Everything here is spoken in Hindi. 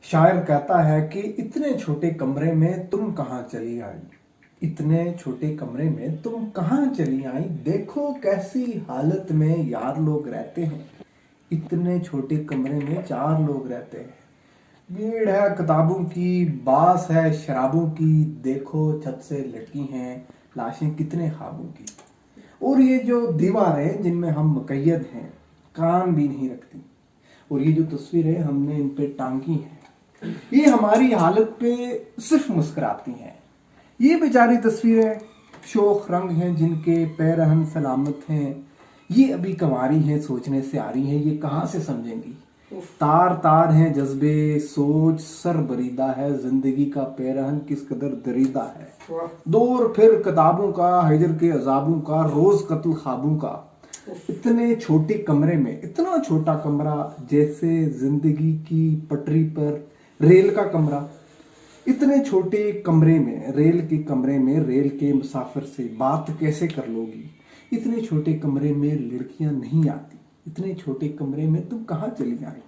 शायर कहता है कि इतने छोटे कमरे में तुम कहाँ चली आई, इतने छोटे कमरे में तुम कहाँ चली आई, देखो कैसी हालत में यार लोग रहते हैं। इतने छोटे कमरे में चार लोग रहते हैं। भीड़ है किताबों की, बास है शराबों की, देखो छत से लटकी हैं लाशें कितने ख्वाबों की। और ये जो दीवारें जिनमें हम मुकैयद हैं, कान भी नहीं रखती, और ये जो तस्वीरें हमने इन पे टांगी हैं, ये हमारी हालत पे सिर्फ मुस्कुराती हैं। ये बेचारी तस्वीरें शोख रंग हैं जिनके पैरहन सलामत हैं, ये अभी कंवारी हैं, सोचने से आ रही हैं, ये कहाँ से समझेंगी। तार तार हैं जज्बे सोच सर बरीदा है, जिंदगी का पैरहन किस कदर दरीदा है। दौर फिर किताबों का, हिजर के अजाबों का, रोज कत्ल ख्वाबों का। इतने छोटे कमरे में, इतना छोटा कमरा जैसे जिंदगी की पटरी पर रेल का कमरा। इतने छोटे कमरे में, रेल के कमरे में रेल के मुसाफिर से बात कैसे कर लोगी। इतने छोटे कमरे में लड़कियां नहीं आती, इतने छोटे कमरे में तुम कहाँ चली आई।